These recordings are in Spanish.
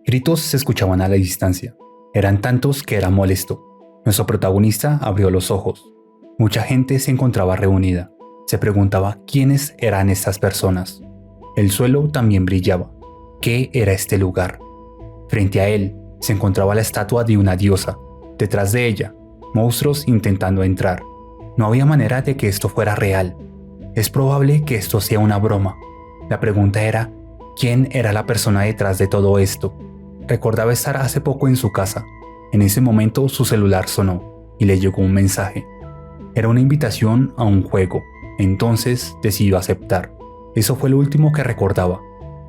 Gritos se escuchaban a la distancia. Eran tantos que era molesto. Nuestro protagonista abrió los ojos. Mucha gente se encontraba reunida. Se preguntaba quiénes eran estas personas. El suelo también brillaba. ¿Qué era este lugar? Frente a él se encontraba la estatua de una diosa. Detrás de ella, monstruos intentando entrar. No había manera de que esto fuera real. Es probable que esto sea una broma. La pregunta era, ¿quién era la persona detrás de todo esto? Recordaba estar hace poco en su casa. En ese momento su celular sonó y le llegó un mensaje. Era una invitación a un juego. Entonces decidió aceptar. Eso fue lo último que recordaba.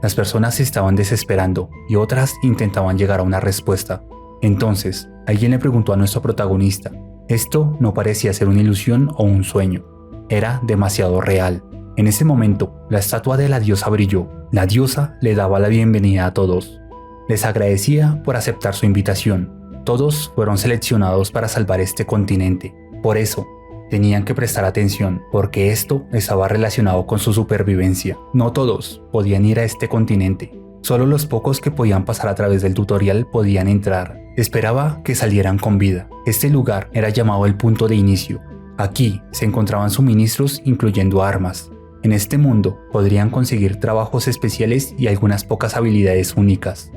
Las personas se estaban desesperando y otras intentaban llegar a una respuesta. Entonces, alguien le preguntó a nuestro protagonista. Esto no parecía ser una ilusión o un sueño. Era demasiado real. En ese momento, la estatua de la diosa brilló. La diosa le daba la bienvenida a todos. Les agradecía por aceptar su invitación. Todos fueron seleccionados para salvar este continente. Por eso, tenían que prestar atención, porque esto estaba relacionado con su supervivencia. No todos podían ir a este continente. Solo los pocos que podían pasar a través del tutorial podían entrar. Esperaba que salieran con vida. Este lugar era llamado el punto de inicio. Aquí se encontraban suministros incluyendo armas. En este mundo podrían conseguir trabajos especiales y algunas pocas habilidades únicas.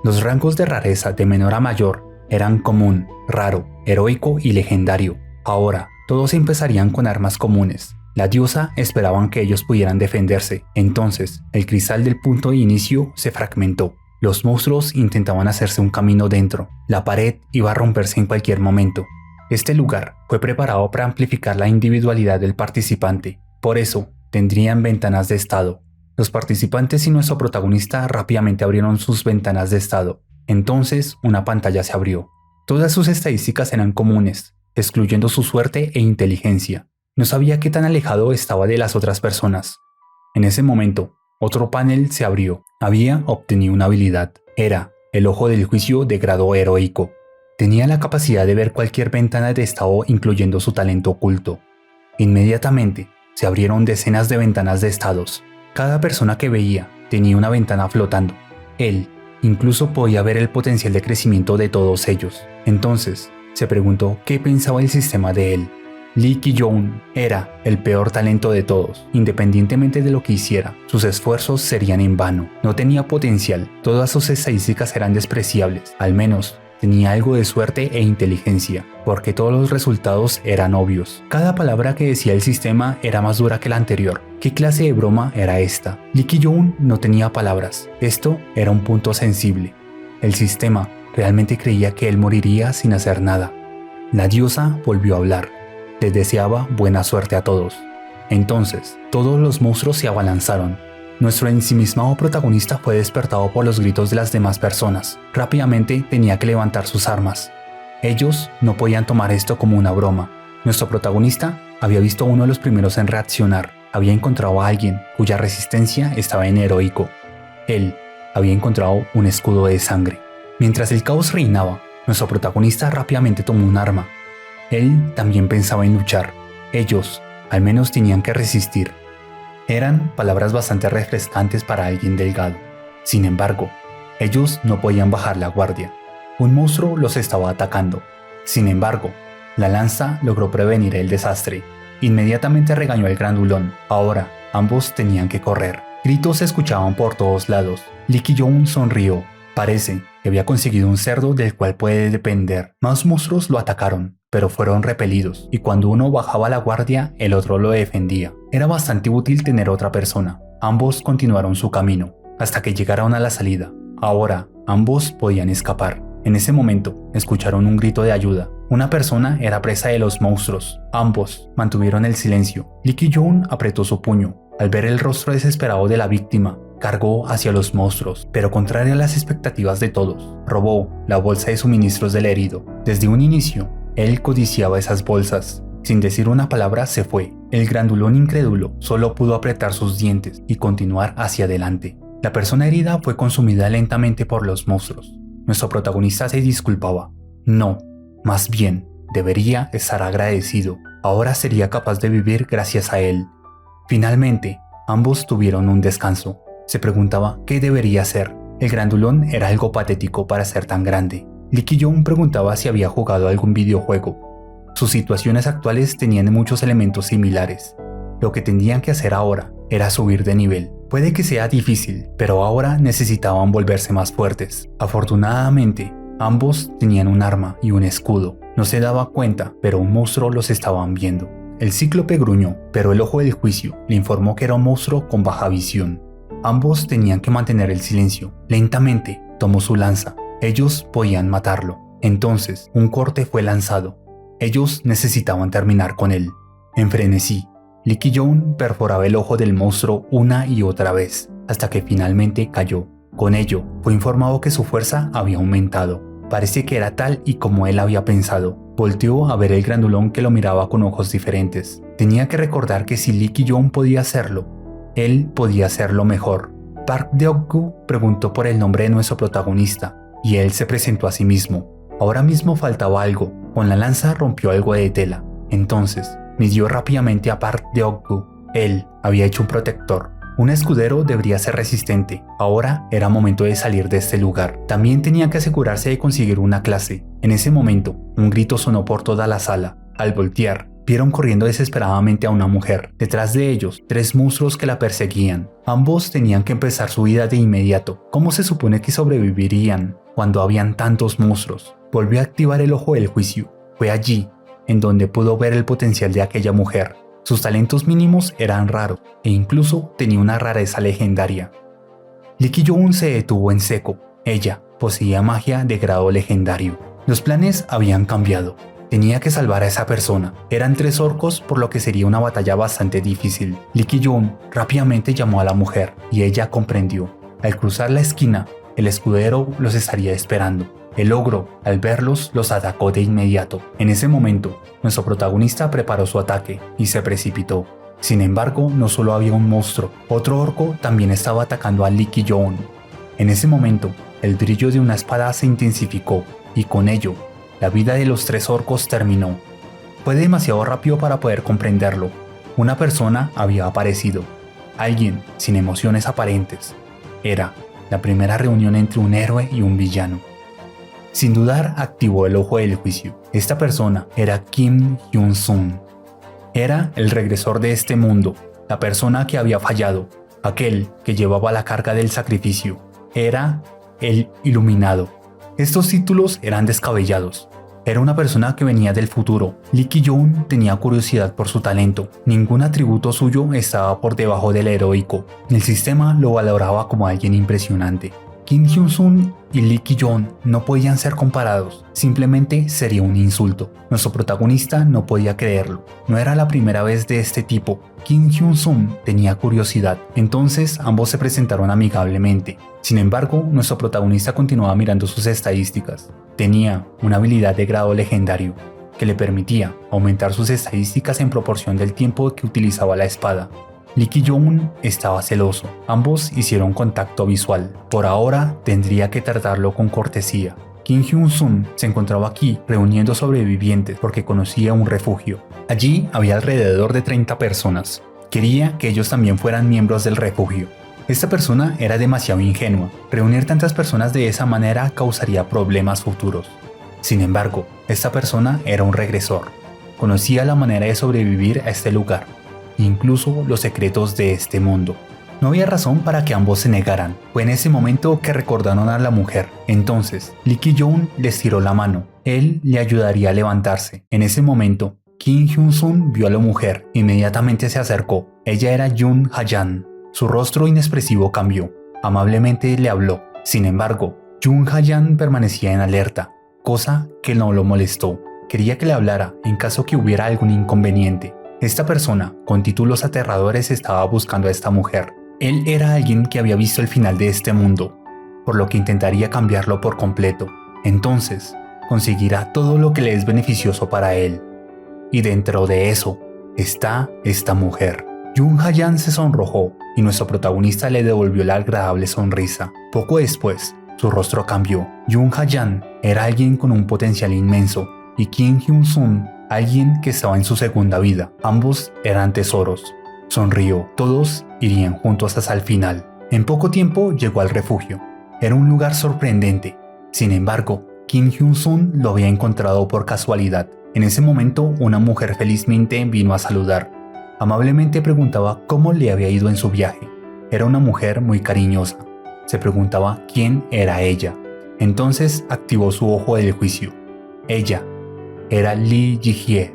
Los rangos de rareza de menor a mayor eran común, raro, heroico y legendario. Ahora, todos empezarían con armas comunes. La diosa esperaban que ellos pudieran defenderse. Entonces, el cristal del punto de inicio se fragmentó. Los monstruos intentaban hacerse un camino dentro. La pared iba a romperse en cualquier momento. Este lugar fue preparado para amplificar la individualidad del participante. Por eso, tendrían ventanas de estado. Los participantes y nuestro protagonista rápidamente abrieron sus ventanas de estado. Entonces, una pantalla se abrió. Todas sus estadísticas eran comunes, excluyendo su suerte e inteligencia. No sabía qué tan alejado estaba de las otras personas. En ese momento, otro panel se abrió. Había obtenido una habilidad. Era el ojo del juicio de grado heroico. Tenía la capacidad de ver cualquier ventana de estado incluyendo su talento oculto. Inmediatamente, se abrieron decenas de ventanas de estados. Cada persona que veía tenía una ventana flotando. Él incluso podía ver el potencial de crecimiento de todos ellos. Entonces, se preguntó qué pensaba el sistema de él. Lee Ki-yoon era el peor talento de todos. Independientemente de lo que hiciera, sus esfuerzos serían en vano. No tenía potencial, todas sus estadísticas eran despreciables. Al menos, tenía algo de suerte e inteligencia, porque todos los resultados eran obvios. Cada palabra que decía el sistema era más dura que la anterior. ¿Qué clase de broma era esta? Lee Ki-yoon no tenía palabras. Esto era un punto sensible. El sistema realmente creía que él moriría sin hacer nada. La diosa volvió a hablar. Les deseaba buena suerte a todos. Entonces, todos los monstruos se abalanzaron. Nuestro ensimismado protagonista fue despertado por los gritos de las demás personas. Rápidamente tenía que levantar sus armas. Ellos no podían tomar esto como una broma. Nuestro protagonista había visto a uno de los primeros en reaccionar. Había encontrado a alguien cuya resistencia estaba en heroico. Él había encontrado un escudo de sangre. Mientras el caos reinaba, nuestro protagonista rápidamente tomó un arma. Él también pensaba en luchar. Ellos, al menos, tenían que resistir. Eran palabras bastante refrescantes para alguien delgado. Sin embargo, ellos no podían bajar la guardia. Un monstruo los estaba atacando. Sin embargo, la lanza logró prevenir el desastre. Inmediatamente regañó al grandulón. Ahora, ambos tenían que correr. Gritos se escuchaban por todos lados. Lee Ki-yoon sonrió. Parece que había conseguido un cerdo del cual puede depender. Más monstruos lo atacaron, pero fueron repelidos, y cuando uno bajaba la guardia, el otro lo defendía. Era bastante útil tener otra persona. Ambos continuaron su camino, hasta que llegaron a la salida. Ahora, ambos podían escapar. En ese momento, escucharon un grito de ayuda. Una persona era presa de los monstruos. Ambos mantuvieron el silencio. Lee Ki-yoon apretó su puño. Al ver el rostro desesperado de la víctima, cargó hacia los monstruos, pero contrario a las expectativas de todos, robó la bolsa de suministros del herido. Desde un inicio, él codiciaba esas bolsas. Sin decir una palabra se fue. El grandulón incrédulo solo pudo apretar sus dientes y continuar hacia adelante. La persona herida fue consumida lentamente por los monstruos. Nuestro protagonista se disculpaba. No, más bien, debería estar agradecido. Ahora sería capaz de vivir gracias a él. Finalmente, ambos tuvieron un descanso. Se preguntaba qué debería hacer. El grandulón era algo patético para ser tan grande. Lee Ki-yoon preguntaba si había jugado algún videojuego. Sus situaciones actuales tenían muchos elementos similares. Lo que tendrían que hacer ahora era subir de nivel. Puede que sea difícil, pero ahora necesitaban volverse más fuertes. Afortunadamente, ambos tenían un arma y un escudo. No se daba cuenta, pero un monstruo los estaba viendo. El cíclope gruñó, pero el ojo del juicio le informó que era un monstruo con baja visión. Ambos tenían que mantener el silencio. Lentamente tomó su lanza. Ellos podían matarlo. Entonces, un corte fue lanzado. Ellos necesitaban terminar con él. En frenesí, Lee Ki-yoon perforaba el ojo del monstruo una y otra vez, hasta que finalmente cayó. Con ello, fue informado que su fuerza había aumentado. Parece que era tal y como él había pensado. Volteó a ver el grandulón que lo miraba con ojos diferentes. Tenía que recordar que si Lee Ki-yoon podía hacerlo, él podía hacerlo mejor. Park Deok-gu preguntó por el nombre de nuestro protagonista, y él se presentó a sí mismo. Ahora mismo faltaba algo. Con la lanza rompió algo de tela. Entonces, midió rápidamente a Park Deok-gu. Él había hecho un protector. Un escudero debería ser resistente. Ahora era momento de salir de este lugar. También tenía que asegurarse de conseguir una clase. En ese momento, un grito sonó por toda la sala. Al voltear, vieron corriendo desesperadamente a una mujer. Detrás de ellos, 3 monstruos que la perseguían. Ambos tenían que empezar su vida de inmediato. ¿Cómo se supone que sobrevivirían cuando habían tantos monstruos? Volvió a activar el ojo del juicio. Fue allí en donde pudo ver el potencial de aquella mujer. Sus talentos mínimos eran raros e incluso tenía una rareza legendaria. Lee Ki-yoon se detuvo en seco. Ella poseía magia de grado legendario. Los planes habían cambiado. Tenía que salvar a esa persona. Eran 3 orcos, por lo que sería una batalla bastante difícil. Lee Ki-yoon rápidamente llamó a la mujer y ella comprendió. Al cruzar la esquina, el escudero los estaría esperando. El ogro, al verlos, los atacó de inmediato. En ese momento, nuestro protagonista preparó su ataque y se precipitó. Sin embargo, no solo había un monstruo, otro orco también estaba atacando a Lee Ki-yoon. En ese momento, el brillo de una espada se intensificó y con ello, la vida de los 3 orcos terminó. Fue demasiado rápido para poder comprenderlo. Una persona había aparecido, alguien sin emociones aparentes. Era la primera reunión entre un héroe y un villano. Sin dudar, activó el ojo del juicio. Esta persona era Kim Hyun-sun. Era el regresor de este mundo, la persona que había fallado, aquel que llevaba la carga del sacrificio. Era el iluminado. Estos títulos eran descabellados. Era una persona que venía del futuro. Lee Ki-yoon tenía curiosidad por su talento. Ningún atributo suyo estaba por debajo del heroico. El sistema lo valoraba como alguien impresionante. Kim Hyun-sun y Lee Ki-yoon no podían ser comparados, simplemente sería un insulto. Nuestro protagonista no podía creerlo. No era la primera vez de este tipo. Kim Hyun-sun tenía curiosidad, entonces ambos se presentaron amigablemente. Sin embargo, nuestro protagonista continuaba mirando sus estadísticas. Tenía una habilidad de grado legendario que le permitía aumentar sus estadísticas en proporción del tiempo que utilizaba la espada. Lee Ki-yoon estaba celoso. Ambos hicieron contacto visual. Por ahora tendría que tratarlo con cortesía. Kim Hyun-sun se encontraba aquí reuniendo sobrevivientes porque conocía un refugio. Allí había alrededor de 30 personas. Quería que ellos también fueran miembros del refugio. Esta persona era demasiado ingenua. Reunir tantas personas de esa manera causaría problemas futuros. Sin embargo, esta persona era un regresor. Conocía la manera de sobrevivir a este lugar, incluso los secretos de este mundo. No había razón para que ambos se negaran. Fue en ese momento que recordaron a la mujer. Entonces, Lee Ki-yoon les tiró la mano. Él le ayudaría a levantarse. En ese momento, Kim Hyun-sun vio a la mujer. Inmediatamente se acercó. Ella era Jun Ha-yan. Su rostro inexpresivo cambió. Amablemente le habló. Sin embargo, Jun Ha-yan permanecía en alerta, cosa que no lo molestó. Quería que le hablara en caso que hubiera algún inconveniente. Esta persona, con títulos aterradores, estaba buscando a esta mujer. Él era alguien que había visto el final de este mundo, por lo que intentaría cambiarlo por completo. Entonces, conseguirá todo lo que le es beneficioso para él. Y dentro de eso, está esta mujer. Jun Ha-yan se sonrojó y nuestro protagonista le devolvió la agradable sonrisa. Poco después, su rostro cambió. Jun Ha-yan era alguien con un potencial inmenso y Kim Hyun-sun alguien que estaba en su segunda vida. Ambos eran tesoros. Sonrió. Todos irían juntos hasta el final. En poco tiempo llegó al refugio. Era un lugar sorprendente. Sin embargo, Kim Hyun-sun lo había encontrado por casualidad. En ese momento, una mujer felizmente vino a saludar. Amablemente preguntaba cómo le había ido en su viaje. Era una mujer muy cariñosa. Se preguntaba quién era ella. Entonces activó su ojo del juicio. Ella era Lee Ji-hye,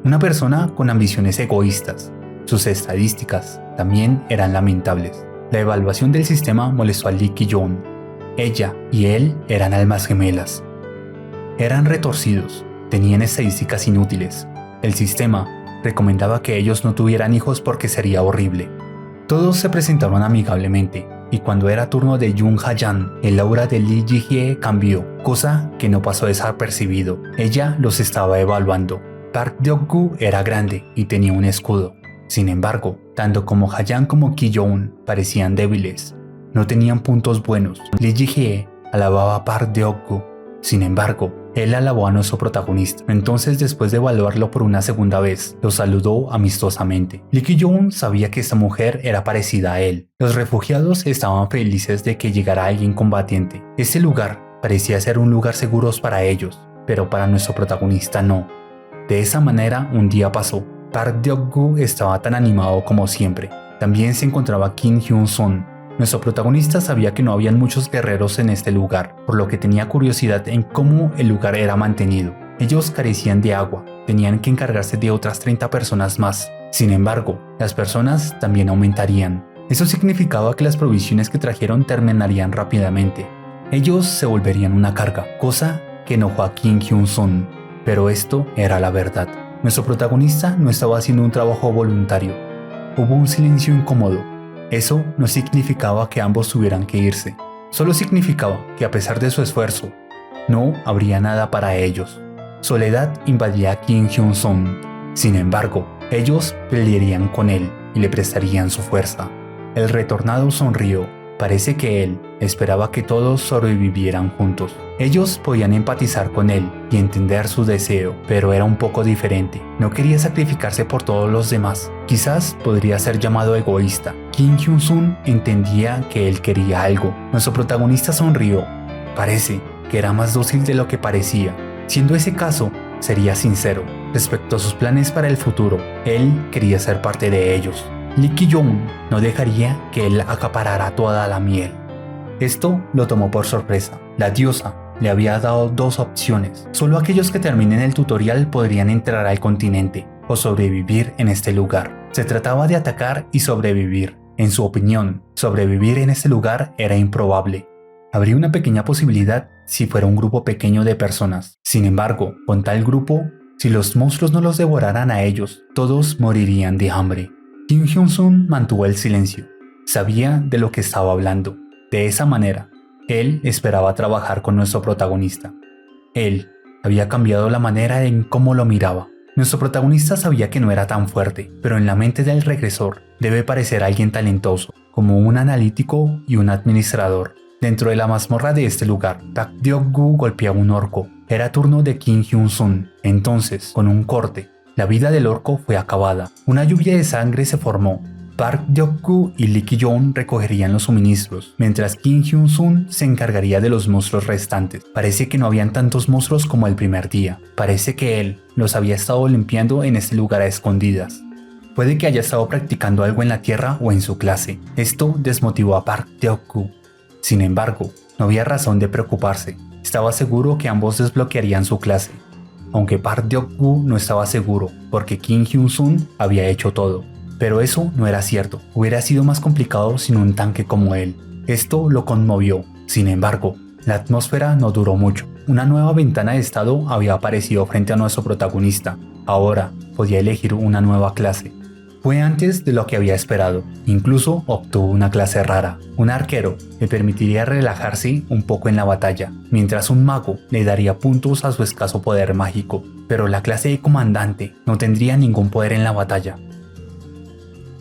una persona con ambiciones egoístas. Sus estadísticas también eran lamentables. La evaluación del sistema molestó a Lee Ki-yoon. Ella y él eran almas gemelas. Eran retorcidos, tenían estadísticas inútiles. El sistema recomendaba que ellos no tuvieran hijos porque sería horrible. Todos se presentaron amigablemente, y cuando era turno de Jung Ha-yan, el aura de Lee Ji-hye cambió, cosa que no pasó desapercibido. Ella los estaba evaluando. Park Deok-gu era grande y tenía un escudo. Sin embargo, tanto como Ha-yan como Ki-yoon parecían débiles. No tenían puntos buenos. Lee Ji-hye alababa a Park Deok-gu. Sin embargo, él alabó a nuestro protagonista. Entonces, después de evaluarlo por una segunda vez, lo saludó amistosamente. Lee Ki-yoon sabía que esta mujer era parecida a él. Los refugiados estaban felices de que llegara alguien combatiente. Este lugar parecía ser un lugar seguro para ellos, pero para nuestro protagonista no. De esa manera, un día pasó. Park Deok-gu estaba tan animado como siempre. También se encontraba Kim Hyun-sun. Nuestro protagonista sabía que no habían muchos guerreros en este lugar, por lo que tenía curiosidad en cómo el lugar era mantenido. Ellos carecían de agua, tenían que encargarse de otras 30 personas más. Sin embargo, las personas también aumentarían. Eso significaba que las provisiones que trajeron terminarían rápidamente. Ellos se volverían una carga, cosa que enojó a Kim Hyun-sun. Pero esto era la verdad. Nuestro protagonista no estaba haciendo un trabajo voluntario. Hubo un silencio incómodo. Eso no significaba que ambos tuvieran que irse. Solo significaba que a pesar de su esfuerzo, no habría nada para ellos. Soledad invadía a Kim Hyun-sun. Sin embargo, ellos pelearían con él y le prestarían su fuerza. El retornado sonrió. Parece que él esperaba que todos sobrevivieran juntos. Ellos podían empatizar con él y entender su deseo, pero era un poco diferente. No quería sacrificarse por todos los demás. Quizás podría ser llamado egoísta. Kim Hyun-sun entendía que él quería algo. Nuestro protagonista sonrió. Parece que era más dócil de lo que parecía. Siendo ese caso, sería sincero respecto a sus planes para el futuro. Él quería ser parte de ellos. Lee Ki-yoon no dejaría que él acaparara toda la miel. Esto lo tomó por sorpresa. La diosa le había dado dos opciones. Solo aquellos que terminen el tutorial podrían entrar al continente o sobrevivir en este lugar. Se trataba de atacar y sobrevivir. En su opinión, sobrevivir en este lugar era improbable. Habría una pequeña posibilidad si fuera un grupo pequeño de personas. Sin embargo, con tal grupo, si los monstruos no los devoraran a ellos, todos morirían de hambre. Kim Hyun-sun mantuvo el silencio. Sabía de lo que estaba hablando. De esa manera, él esperaba trabajar con nuestro protagonista. Él había cambiado la manera en cómo lo miraba. Nuestro protagonista sabía que no era tan fuerte, pero en la mente del regresor debe parecer alguien talentoso, como un analítico y un administrador. Dentro de la mazmorra de este lugar, Park Deok-gu golpeaba un orco. Era turno de Kim Hyun-sun. Entonces, con un corte, la vida del orco fue acabada. Una lluvia de sangre se formó. Park Deok-gu y Lee Ki-yoon recogerían los suministros, mientras Kim Hyun-sun se encargaría de los monstruos restantes. Parece que no habían tantos monstruos como el primer día. Parece que él los había estado limpiando en este lugar a escondidas. Puede que haya estado practicando algo en la tierra o en su clase. Esto desmotivó a Park Deok-gu. Sin embargo, no había razón de preocuparse. Estaba seguro que ambos desbloquearían su clase. Aunque Park Deok-gu no estaba seguro, porque Kim Hyun-sun había hecho todo. Pero eso no era cierto. Hubiera sido más complicado sin un tanque como él. Esto lo conmovió. Sin embargo, la atmósfera no duró mucho. Una nueva ventana de estado había aparecido frente a nuestro protagonista. Ahora podía elegir una nueva clase. Fue antes de lo que había esperado. Incluso obtuvo una clase rara. Un arquero le permitiría relajarse un poco en la batalla, mientras un mago le daría puntos a su escaso poder mágico. Pero la clase de comandante no tendría ningún poder en la batalla.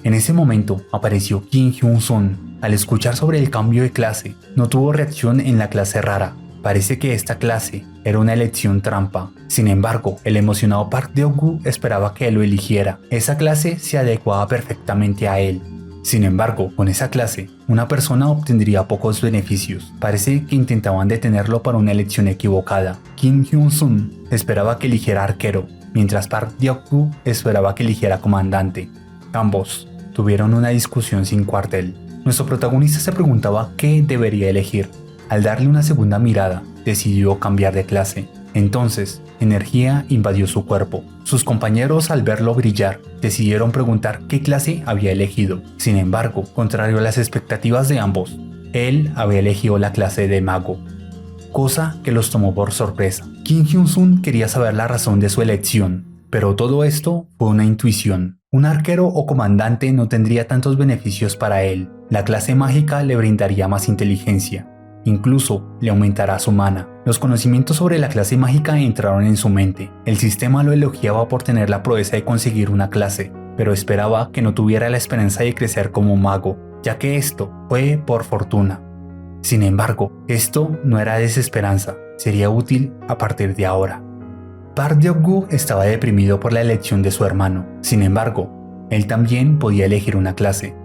En ese momento apareció Kim Hyun-sun. Al escuchar sobre el cambio de clase, no tuvo reacción en la clase rara. Parece que esta clase era una elección trampa. Sin embargo, el emocionado Park Deok-gu esperaba que él lo eligiera. Esa clase se adecuaba perfectamente a él. Sin embargo, con esa clase, una persona obtendría pocos beneficios. Parece que intentaban detenerlo para una elección equivocada. Kim Hyun-sun esperaba que eligiera arquero, mientras Park Deok-gu esperaba que eligiera comandante. Ambos tuvieron una discusión sin cuartel. Nuestro protagonista se preguntaba qué debería elegir. Al darle una segunda mirada, decidió cambiar de clase. Entonces, energía invadió su cuerpo. Sus compañeros, al verlo brillar, decidieron preguntar qué clase había elegido. Sin embargo, contrario a las expectativas de ambos, él había elegido la clase de mago, cosa que los tomó por sorpresa. Kim Hyun-sun quería saber la razón de su elección, pero todo esto fue una intuición. Un arquero o comandante no tendría tantos beneficios para él. La clase mágica le brindaría más inteligencia. Incluso le aumentará su mana. Los conocimientos sobre la clase mágica entraron en su mente. El sistema lo elogiaba por tener la proeza de conseguir una clase, pero esperaba que no tuviera la esperanza de crecer como mago, ya que esto fue por fortuna. Sin embargo, esto no era desesperanza, sería útil a partir de ahora. Park Deok-gu estaba deprimido por la elección de su hermano. Sin embargo, él también podía elegir una clase.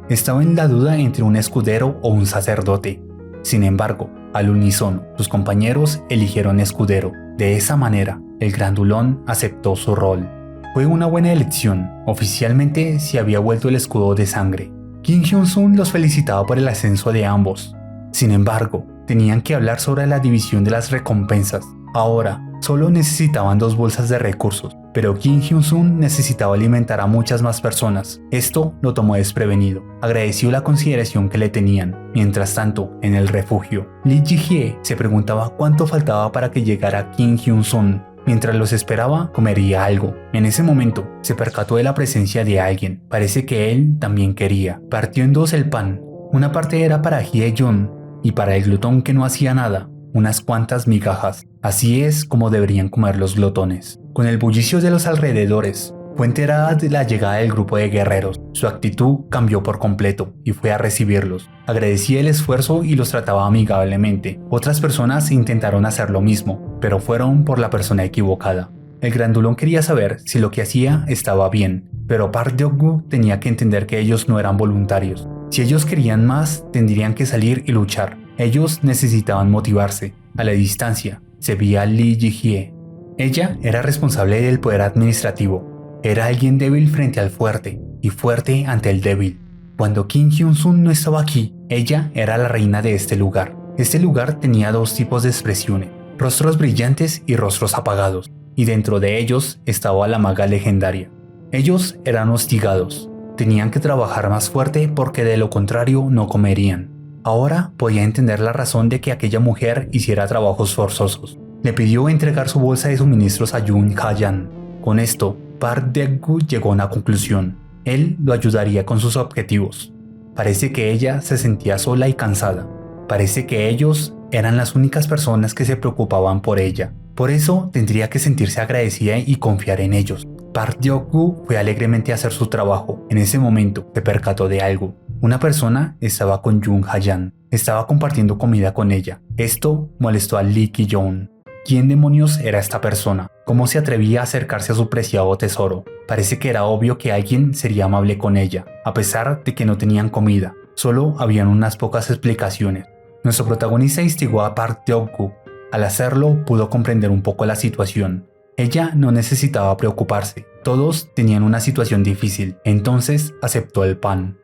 Estaba en la duda entre un escudero o un sacerdote. Sin embargo, al unísono, sus compañeros eligieron escudero. De esa manera, el grandulón aceptó su rol. Fue una buena elección. Oficialmente se había vuelto el escudo de sangre. Kim Hyun-sun los felicitaba por el ascenso de ambos. Sin embargo, tenían que hablar sobre la división de las recompensas. Ahora, solo necesitaban 2 bolsas de recursos, pero Kim Hyun-sun necesitaba alimentar a muchas más personas. Esto lo tomó desprevenido. Agradeció la consideración que le tenían. Mientras tanto, en el refugio, Lee Ji-hye se preguntaba cuánto faltaba para que llegara Kim Hyun-sun. Mientras los esperaba, comería algo. En ese momento, se percató de la presencia de alguien. Parece que él también quería. Partió en 2 el pan. Una parte era para Hye-jun y para el glotón que no hacía nada, unas cuantas migajas. Así es como deberían comer los glotones. Con el bullicio de los alrededores, fue enterada de la llegada del grupo de guerreros. Su actitud cambió por completo y fue a recibirlos. Agradecía el esfuerzo y los trataba amigablemente. Otras personas intentaron hacer lo mismo, pero fueron por la persona equivocada. El grandulón quería saber si lo que hacía estaba bien, pero Park Deok-gu tenía que entender que ellos no eran voluntarios. Si ellos querían más, tendrían que salir y luchar. Ellos necesitaban motivarse. A la distancia, se veía a Lee Ji-hye. Ella era responsable del poder administrativo. Era alguien débil frente al fuerte y fuerte ante el débil. Cuando Kim Hyun-sun no estaba aquí, ella era la reina de este lugar. Este lugar tenía 2 tipos de expresiones, rostros brillantes y rostros apagados, y dentro de ellos estaba la maga legendaria. Ellos eran hostigados. Tenían que trabajar más fuerte porque de lo contrario no comerían. Ahora podía entender la razón de que aquella mujer hiciera trabajos forzosos. Le pidió entregar su bolsa de suministros a Jun Ha-yan. Con esto, Park Deok-gu llegó a una conclusión. Él lo ayudaría con sus objetivos. Parece que ella se sentía sola y cansada. Parece que ellos eran las únicas personas que se preocupaban por ella. Por eso tendría que sentirse agradecida y confiar en ellos. Park Deok-gu fue alegremente a hacer su trabajo. En ese momento se percató de algo. Una persona estaba con Jun Ha-yan. Estaba compartiendo comida con ella. Esto molestó a Lee Ki-yeon. ¿Quién demonios era esta persona? ¿Cómo se atrevía a acercarse a su preciado tesoro? Parece que era obvio que alguien sería amable con ella, a pesar de que no tenían comida. Solo habían unas pocas explicaciones. Nuestro protagonista instigó a Park Deok-gu. Al hacerlo, pudo comprender un poco la situación. Ella no necesitaba preocuparse. Todos tenían una situación difícil, entonces aceptó el pan.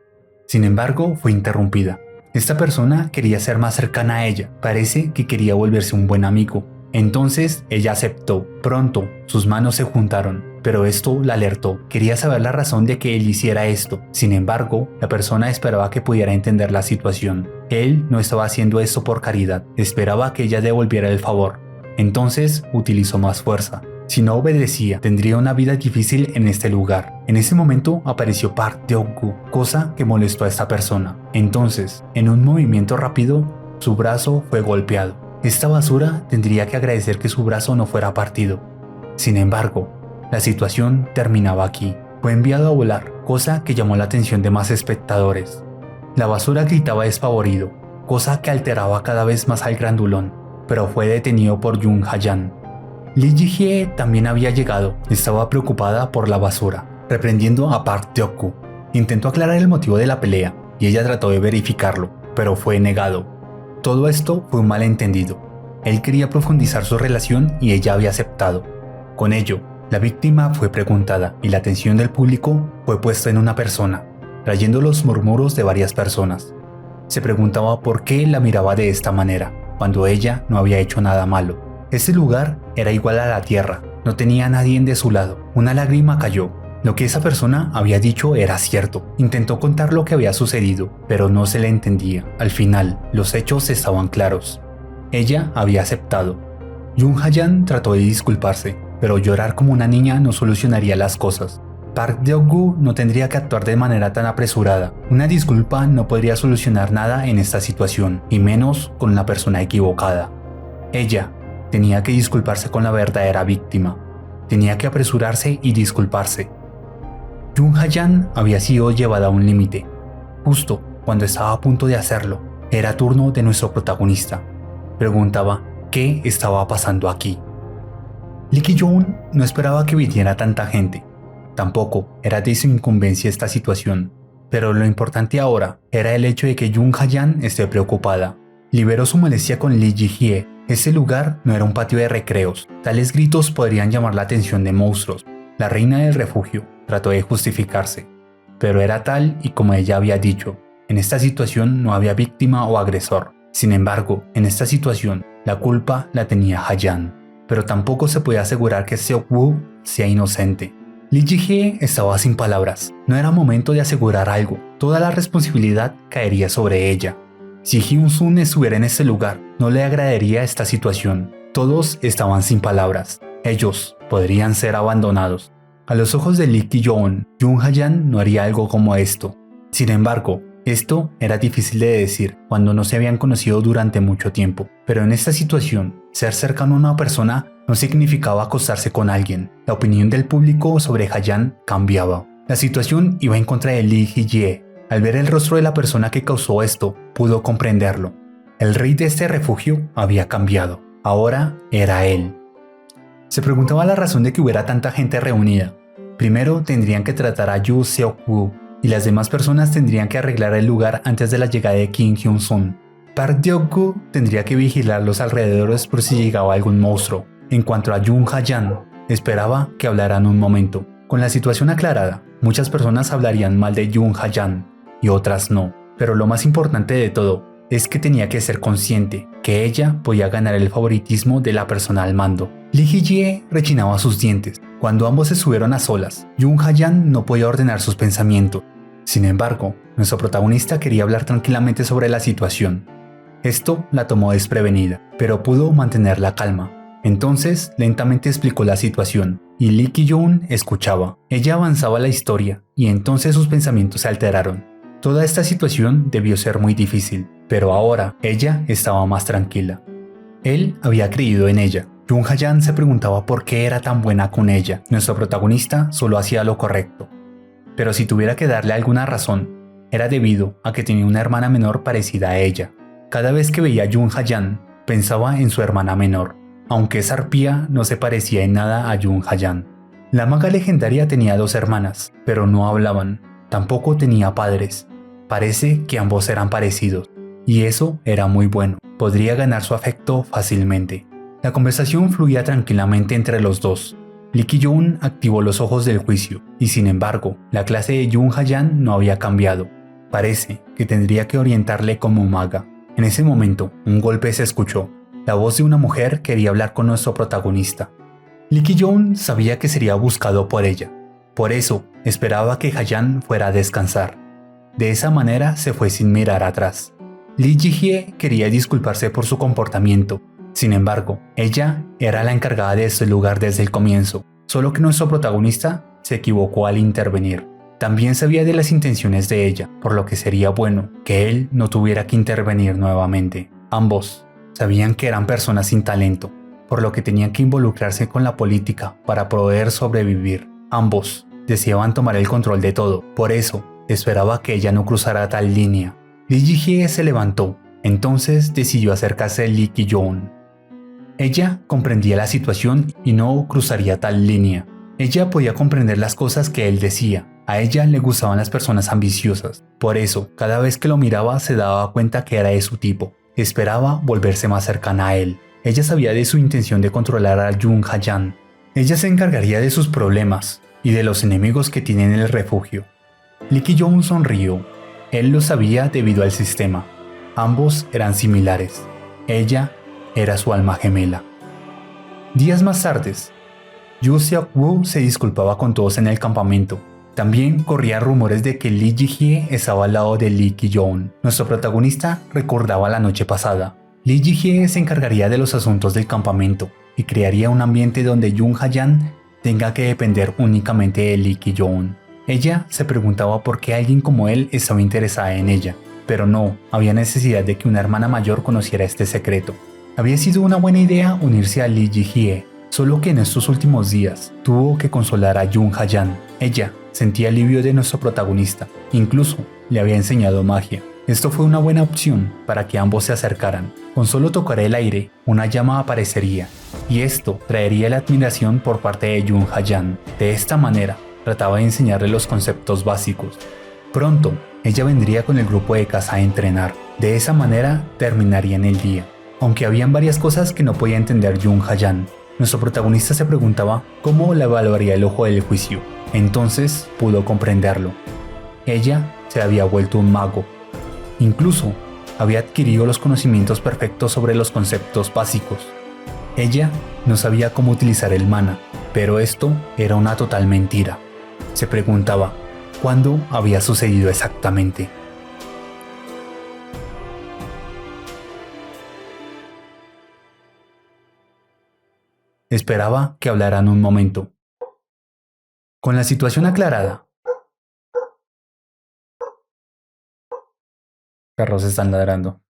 Sin embargo, fue interrumpida. Esta persona quería ser más cercana a ella. Parece que quería volverse un buen amigo. Entonces ella aceptó. Pronto sus manos se juntaron, pero esto la alertó. Quería saber la razón de que él hiciera esto. Sin embargo, la persona esperaba que pudiera entender la situación. Él no estaba haciendo esto por caridad, esperaba que ella devolviera el favor. Entonces utilizó más fuerza. Si no obedecía, tendría una vida difícil en este lugar. En ese momento apareció Park Deok-gu, cosa que molestó a esta persona. Entonces, en un movimiento rápido, su brazo fue golpeado. Esta basura tendría que agradecer que su brazo no fuera partido. Sin embargo, la situación terminaba aquí. Fue enviado a volar, cosa que llamó la atención de más espectadores. La basura gritaba despavorido, cosa que alteraba cada vez más al grandulón, pero fue detenido por Jun Ha-yan. Lee Ji-hye también había llegado. Estaba preocupada por la basura, reprendiendo a Park Deok-gu. Intentó aclarar el motivo de la pelea, y ella trató de verificarlo, pero fue negado. Todo esto fue un malentendido. Él quería profundizar su relación y ella había aceptado. Con ello, la víctima fue preguntada y la atención del público fue puesta en una persona, trayendo los murmuros de varias personas. Se preguntaba por qué la miraba de esta manera, cuando ella no había hecho nada malo. Ese lugar era igual a la tierra, no tenía a nadie de su lado. Una lágrima cayó. Lo que esa persona había dicho era cierto. Intentó contar lo que había sucedido, pero no se le entendía. Al final, los hechos estaban claros. Ella había aceptado. Jung Ha-yeon trató de disculparse, pero llorar como una niña no solucionaría las cosas. Park Deok-gu no tendría que actuar de manera tan apresurada. Una disculpa no podría solucionar nada en esta situación, y menos con la persona equivocada. Ella tenía que disculparse con la verdadera víctima. Tenía que apresurarse y disculparse. Jung Ha-yeon había sido llevada a un límite. Justo cuando estaba a punto de hacerlo, era turno de nuestro protagonista. Preguntaba qué estaba pasando aquí. Lee Ki-yoon no esperaba que viniera tanta gente. Tampoco era de su incumbencia esta situación, pero lo importante ahora era el hecho de que Jung Ha-yeon esté preocupada. Liberó su molestia con Lee Ji-hye. Ese lugar no era un patio de recreos. Tales gritos podrían llamar la atención de monstruos. La reina del refugio trató de justificarse, pero era tal y como ella había dicho. En esta situación no había víctima o agresor. Sin embargo, en esta situación, la culpa la tenía Ha-yeon, pero tampoco se podía asegurar que Seok-woo sea inocente. Lee Ji-hye estaba sin palabras. No era momento de asegurar algo. Toda la responsabilidad caería sobre ella. Si Hyun-sun estuviera en ese lugar, no le agradaría esta situación. Todos estaban sin palabras. Ellos podrían ser abandonados. A los ojos de Lee Ki-yoon, Jung Ha-yeon no haría algo como esto. Sin embargo, esto era difícil de decir cuando no se habían conocido durante mucho tiempo. Pero en esta situación, ser cercano a una persona no significaba acostarse con alguien. La opinión del público sobre Ha-yeon cambiaba. La situación iba en contra de Lee Ji-hye. Al ver el rostro de la persona que causó esto, pudo comprenderlo. El rey de este refugio había cambiado. Ahora era él. Se preguntaba la razón de que hubiera tanta gente reunida. Primero tendrían que tratar a Yoo Seok-woo y las demás personas tendrían que arreglar el lugar antes de la llegada de Kim Hyun-sun. Park Deok-gu tendría que vigilar los alrededores por si llegaba algún monstruo. En cuanto a Jung Ha-yeon, esperaba que hablaran un momento. Con la situación aclarada, muchas personas hablarían mal de Jung Ha-yeon y otras no. Pero lo más importante de todo es que tenía que ser consciente que ella podía ganar el favoritismo de la persona al mando. Lee Ji-hye rechinaba sus dientes. Cuando ambos estuvieron a solas, Jung Ha-yeon no podía ordenar sus pensamientos. Sin embargo, nuestro protagonista quería hablar tranquilamente sobre la situación. Esto la tomó desprevenida, pero pudo mantener la calma. Entonces, lentamente explicó la situación, y Lee Ki-yoon escuchaba. Ella avanzaba la historia, y entonces sus pensamientos se alteraron. Toda esta situación debió ser muy difícil, pero ahora ella estaba más tranquila. Él había creído en ella. Jung Ha-yeon se preguntaba por qué era tan buena con ella. Nuestro protagonista solo hacía lo correcto. Pero si tuviera que darle alguna razón, era debido a que tenía una hermana menor parecida a ella. Cada vez que veía a Jung Ha-yeon, pensaba en su hermana menor, aunque esa arpía no se parecía en nada a Jung Ha-yeon. La maga legendaria tenía 2 hermanas, pero no hablaban. Tampoco tenía padres. Parece que ambos eran parecidos, y eso era muy bueno. Podría ganar su afecto fácilmente. La conversación fluía tranquilamente entre los dos. Lee Ki-yoon activó los ojos del juicio, y sin embargo, la clase de Jung Ha-yeon no había cambiado. Parece que tendría que orientarle como maga. En ese momento, un golpe se escuchó. La voz de una mujer quería hablar con nuestro protagonista. Lee Ki-yoon sabía que sería buscado por ella. Por eso, esperaba que Ha-yeon fuera a descansar. De esa manera se fue sin mirar atrás. Lee Ji-hye quería disculparse por su comportamiento. Sin embargo, ella era la encargada de este lugar desde el comienzo, solo que nuestro protagonista se equivocó al intervenir. También sabía de las intenciones de ella, por lo que sería bueno que él no tuviera que intervenir nuevamente. Ambos sabían que eran personas sin talento, por lo que tenían que involucrarse con la política para poder sobrevivir. Ambos deseaban tomar el control de todo, por eso esperaba que ella no cruzara tal línea. Lee Ji-hye se levantó, entonces decidió acercarse a Lee Ki-yoon. Ella comprendía la situación y no cruzaría tal línea. Ella podía comprender las cosas que él decía. A ella le gustaban las personas ambiciosas. Por eso, cada vez que lo miraba se daba cuenta que era de su tipo. Esperaba volverse más cercana a él. Ella sabía de su intención de controlar a Jung Ha-yan. Ella se encargaría de sus problemas y de los enemigos que tiene en el refugio. Lee Ki-yoon sonrió. Él lo sabía debido al sistema. Ambos eran similares. Ella era su alma gemela. Días más tarde, Yoo Seok-woo se disculpaba con todos en el campamento. También corrían rumores de que Lee Ji-hye estaba al lado de Lee Ki-yoon. Nuestro protagonista recordaba la noche pasada. Lee Ji-hye se encargaría de los asuntos del campamento y crearía un ambiente donde Jung Ha-yan tenga que depender únicamente de Lee Ki-yoon. Ella se preguntaba por qué alguien como él estaba interesada en ella, pero no había necesidad de que una hermana mayor conociera este secreto. Había sido una buena idea unirse a Lee Ji-hye, solo que en estos últimos días tuvo que consolar a Jung Ha-yan. Ella sentía alivio de nuestro protagonista, incluso le había enseñado magia. Esto fue una buena opción para que ambos se acercaran. Con solo tocar el aire, una llama aparecería, y esto traería la admiración por parte de Jung Ha-yan. De esta manera, trataba de enseñarle los conceptos básicos. Pronto, ella vendría con el grupo de caza a entrenar. De esa manera, terminarían el día. Aunque habían varias cosas que no podía entender Jung Ha-yan, nuestro protagonista se preguntaba cómo la evaluaría el ojo del juicio. Entonces pudo comprenderlo. Ella se había vuelto un mago. Incluso había adquirido los conocimientos perfectos sobre los conceptos básicos. Ella no sabía cómo utilizar el mana, pero esto era una total mentira. Se preguntaba cuándo había sucedido exactamente. Esperaba que hablaran un momento. Con la situación aclarada, perros están ladrando.